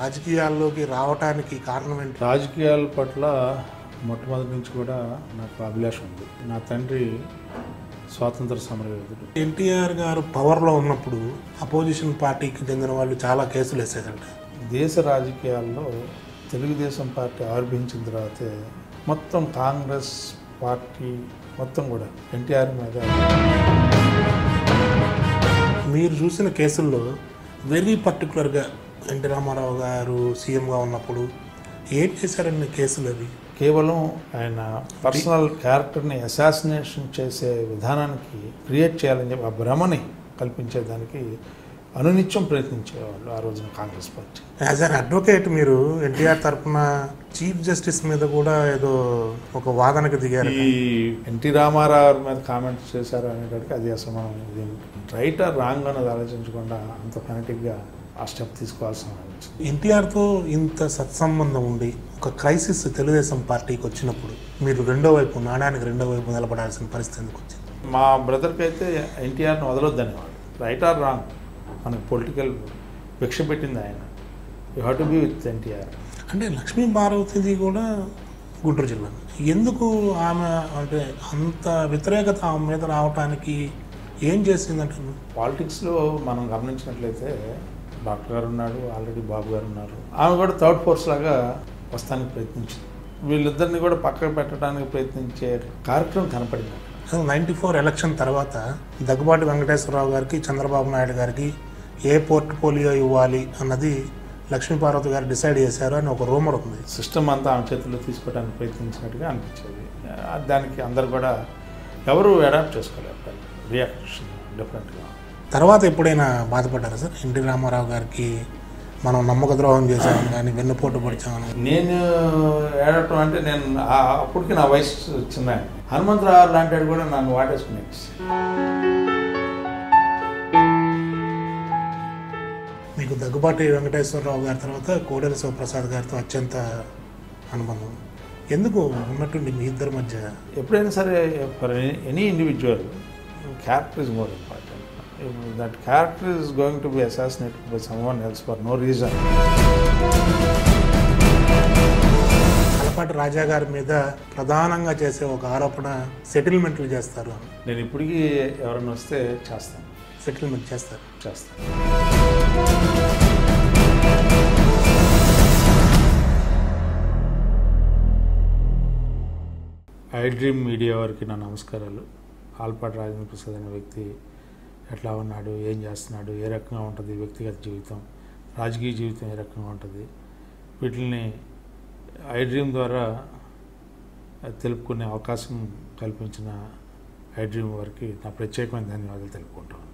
రాజకీయాల్లోకి రావడానికి కారణం ఏంటి? రాజకీయాల పట్ల మొట్టమొదటి నుంచి కూడా నాకు అభిలాష ఉంది. నా తండ్రి స్వాతంత్ర సమరయోధుడు. ఎన్టీఆర్ గారు పవర్లో ఉన్నప్పుడు అపోజిషన్ పార్టీకి చెందిన వాళ్ళు చాలా కేసులు వేసేదంట. దేశ రాజకీయాల్లో తెలుగుదేశం పార్టీ ఆవిర్భవించిన తర్వాతే మొత్తం కాంగ్రెస్ పార్టీ మొత్తం కూడా ఎన్టీఆర్ మీద. మీరు చూసిన కేసుల్లో వెరీ పర్టికులర్గా ఎన్టీ రామారావు గారు సీఎంగా ఉన్నప్పుడు ఏం చేశారన్న కేసులు అవి? కేవలం ఆయన పర్సనల్ క్యారెక్టర్ని అసాసినేషన్ చేసే విధానానికి క్రియేట్ చేయాలని చెప్పి ఆ భ్రమని కల్పించేదానికి అనునిత్యం ప్రయత్నించేవాళ్ళు ఆ రోజున Congress party. As an advocate మీరు ఎన్టీఆర్ తరఫున చీఫ్ జస్టిస్ మీద కూడా ఏదో ఒక వాదనకు దిగారు. ఈ ఎన్టీ రామారావు మీద కామెంట్స్ చేశారు అనేటప్పటికి అది అసలు మనం రైట్ ఆర్ రాంగ్ అన్నది ఆలోచించకుండా అంత ఫెనటిక్గా ఆ స్టెప్ తీసుకోవాల్సిన వచ్చింది. ఎన్టీఆర్తో ఇంత సత్సంబంధం ఉండి ఒక క్రైసిస్ తెలుగుదేశం పార్టీకి వచ్చినప్పుడు మీరు నాణానికి రెండో వైపు నిలబడాల్సిన పరిస్థితి ఎందుకు వచ్చింది? మా బ్రదర్కి అయితే ఎన్టీఆర్ని వదలొద్దనేవాడు. రైట్ ఆర్ రాంగ్ మనకు పొలిటికల్ భిక్ష పెట్టింది ఆయన. You have to be with NTR. అంటే లక్ష్మీ పార్వతిది కూడా గుంటూరు జిల్లా. ఎందుకు ఆమె అంటే అంత వ్యతిరేకత ఆమె మీద రావడానికి ఏం చేసిందంటే? పాలిటిక్స్లో మనం గమనించినట్లయితే డాక్టర్ గారు ఉన్నాడు, ఆల్రెడీ బాబు గారు ఉన్నారు. ఆమె కూడా థర్డ్ ఫోర్స్ లాగా వస్తానికి ప్రయత్నించింది. వీళ్ళిద్దరిని కూడా పక్కకు పెట్టడానికి ప్రయత్నించే కార్యక్రమం కనపడింది. 94 ఎలక్షన్ తర్వాత దగ్గుబాటి వెంకటేశ్వరరావు గారికి, చంద్రబాబు నాయుడు గారికి ఏ పోర్ట్ఫోలియో ఇవ్వాలి అన్నది లక్ష్మీపార్వతి గారు డిసైడ్ చేశారు అని ఒక రూమర్ ఉంది. సిస్టమ్ అంతా ఆమె చేతుల్లో తీసుకోవడానికి ప్రయత్నించినట్టుగా అనిపించేది. దానికి అందరు కూడా ఎవరు అడాప్ట్ చేసుకోలేరు. రియాక్షన్ డిఫరెంట్గా. తర్వాత ఎప్పుడైనా బాధపడ్డారా సార్? ఎన్టీ రామారావు గారికి మనం నమ్మక ద్రోహం చేసామని కానీ వెన్నుపోటు పొడిచామని? నేను ఏడటం అంటే నేను అప్పటికి నా వయసు చిన్న. హనుమంతరావు లాంటి కూడా నన్ను వాటేసుకునేది. మీకు దగ్గుబాటి వెంకటేశ్వరరావు గారి తర్వాత కోడెల శివప్రసాద్ గారితో అత్యంత అనుబంధం ఎందుకు ఉన్నట్టుండి మీ ఇద్దరి మధ్య? ఎప్పుడైనా సరే for any individual character is more important. If that character is going to be assassinated by someone else for no reason. Alapati Raja గారి మీద ప్రధానంగా చేసే ఒక ఆరోపణ సెటిల్మెంట్లు చేస్తారు. నేను ఇప్పటికీ ఎవరైనా వస్తే చేస్తాను. సెటిల్మెంట్ చేస్తాను. ఐ డ్రీమ్ మీడియా వారికి నా నమస్కారాలు. ఆల్పాటి రాజేంద్ర ప్రసాద్ అనే వ్యక్తి ఎట్లా ఉన్నాడు, ఏం చేస్తున్నాడు, ఏ రకంగా ఉంటుంది వ్యక్తిగత జీవితం, రాజకీయ జీవితం ఏ రకంగా ఉంటుంది, వీటిని ఐ డ్రీమ్ ద్వారా తెలుపుకునే అవకాశం కల్పించిన ఐ డ్రీమ్ వారికి నా ప్రత్యేకమైన ధన్యవాదాలు తెలుపుకుంటాను.